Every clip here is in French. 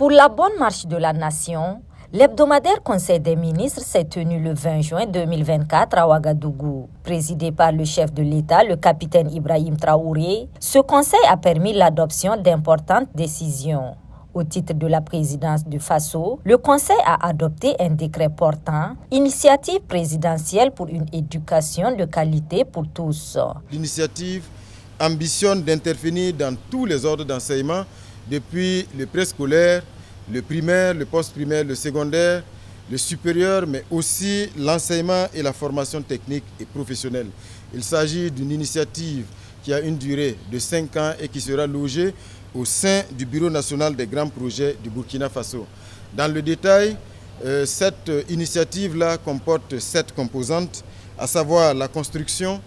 Pour la bonne marche de la nation, l'hebdomadaire Conseil des ministres s'est tenu le 20 juin 2024 à Ouagadougou. Présidé par le chef de l'État, le capitaine Ibrahim Traoré, ce conseil a permis l'adoption d'importantes décisions. Au titre de la présidence du FASO, le Conseil a adopté un décret portant « Initiative présidentielle pour une éducation de qualité pour tous ». L'initiative ambitionne d'intervenir dans tous les ordres d'enseignement, depuis le préscolaire, le primaire, le post-primaire, le secondaire, le supérieur, mais aussi l'enseignement et la formation technique et professionnelle. Il s'agit d'une initiative qui a une durée de 5 ans et qui sera logée au sein du Bureau national des grands projets du Burkina Faso. Dans le détail, cette initiative-là comporte 7 composantes, à savoir la construction,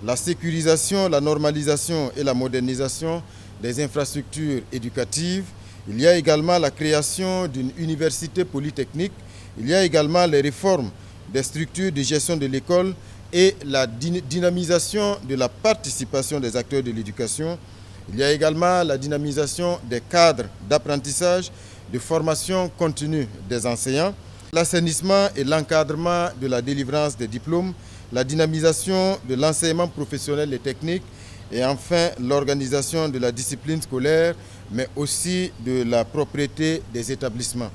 la sécurisation, la normalisation et la modernisation des infrastructures éducatives. Il y a également la création d'une université polytechnique. Il y a également les réformes des structures de gestion de l'école et la dynamisation de la participation des acteurs de l'éducation. Il y a également la dynamisation des cadres d'apprentissage, de formation continue des enseignants, l'assainissement et l'encadrement de la délivrance des diplômes, la dynamisation de l'enseignement professionnel et technique et enfin l'organisation de la discipline scolaire, mais aussi de la propriété des établissements.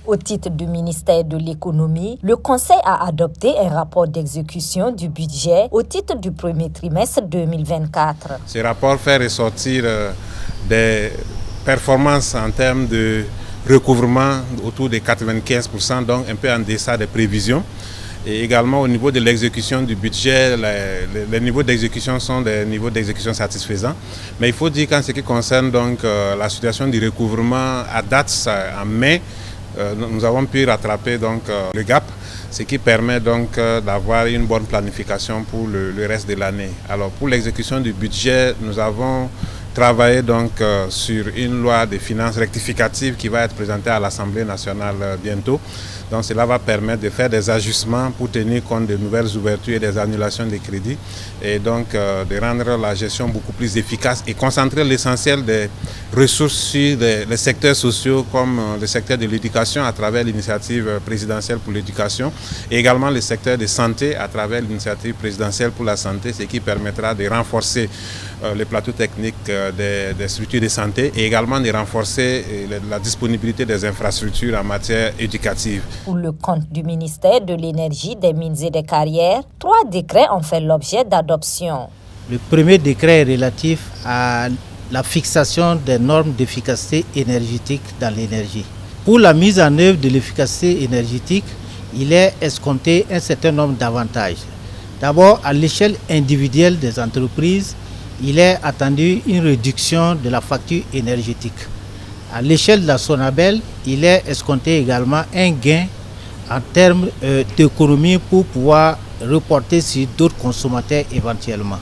Au titre du ministère de l'économie, le Conseil a adopté un rapport d'exécution du budget au titre du premier trimestre 2024. Ce rapport fait ressortir des performances en termes de recouvrement autour de 95%, donc un peu en deçà des prévisions. Et également au niveau de l'exécution du budget, les niveaux d'exécution sont des niveaux d'exécution satisfaisants. Mais il faut dire qu'en ce qui concerne donc la situation du recouvrement à date en mai, nous avons pu rattraper donc le gap, ce qui permet donc d'avoir une bonne planification pour le reste de l'année. Alors pour l'exécution du budget, nous avons travaillé donc sur une loi de finances rectificative qui va être présentée à l'Assemblée nationale bientôt. Donc cela va permettre de faire des ajustements pour tenir compte de nouvelles ouvertures et des annulations des crédits et donc de rendre la gestion beaucoup plus efficace et concentrer l'essentiel des ressources sur les secteurs sociaux comme le secteur de l'éducation à travers l'initiative présidentielle pour l'éducation et également le secteur de santé à travers l'initiative présidentielle pour la santé, ce qui permettra de renforcer les plateaux techniques des structures de santé et également de renforcer la disponibilité des infrastructures en matière éducative. Pour le compte du ministère de l'Énergie, des Mines et des Carrières, 3 décrets ont fait l'objet d'adoption. Le premier décret est relatif à la fixation des normes d'efficacité énergétique dans l'énergie. Pour la mise en œuvre de l'efficacité énergétique, il est escompté un certain nombre d'avantages. D'abord, à l'échelle individuelle des entreprises, il est attendu une réduction de la facture énergétique. À l'échelle de la SONABEL, il est escompté également un gain en termes d'économie pour pouvoir reporter sur d'autres consommateurs éventuellement.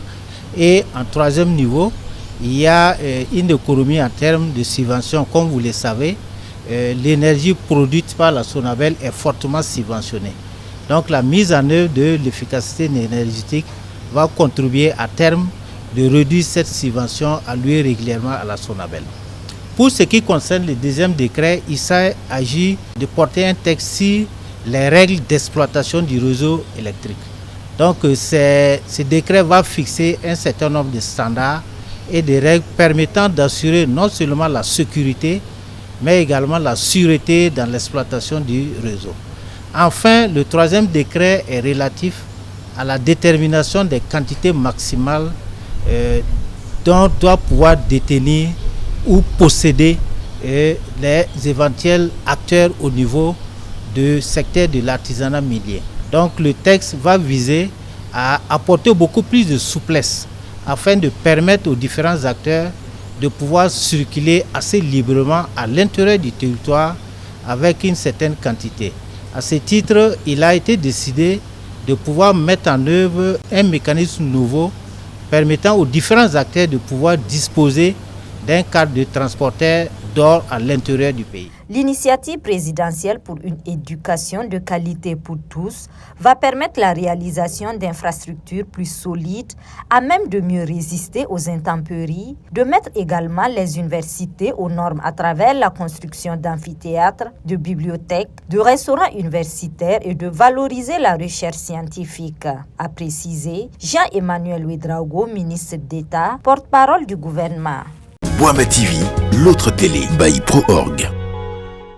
Et en troisième niveau, il y a une économie en termes de subvention. Comme vous le savez, l'énergie produite par la SONABEL est fortement subventionnée. Donc la mise en œuvre de l'efficacité énergétique va contribuer à terme de réduire cette subvention allouée régulièrement à la SONABEL. Pour ce qui concerne le deuxième décret, il s'agit de porter un texte sur les règles d'exploitation du réseau électrique. Donc ce décret va fixer un certain nombre de standards et des règles permettant d'assurer non seulement la sécurité, mais également la sûreté dans l'exploitation du réseau. Enfin, le troisième décret est relatif à la détermination des quantités maximales dont doit pouvoir détenir ou posséder les éventuels acteurs au niveau du secteur de l'artisanat minier. Donc le texte va viser à apporter beaucoup plus de souplesse afin de permettre aux différents acteurs de pouvoir circuler assez librement à l'intérieur du territoire avec une certaine quantité. À ce titre, il a été décidé de pouvoir mettre en œuvre un mécanisme nouveau permettant aux différents acteurs de pouvoir disposer d'un cadre de transporteur d'or à l'intérieur du pays. L'initiative présidentielle pour une éducation de qualité pour tous va permettre la réalisation d'infrastructures plus solides à même de mieux résister aux intempéries, de mettre également les universités aux normes à travers la construction d'amphithéâtres, de bibliothèques, de restaurants universitaires et de valoriser la recherche scientifique, a précisé Jean-Emmanuel Ouedraogo, ministre d'État, porte-parole du gouvernement. Boama TV, l'autre télé by Pro Org.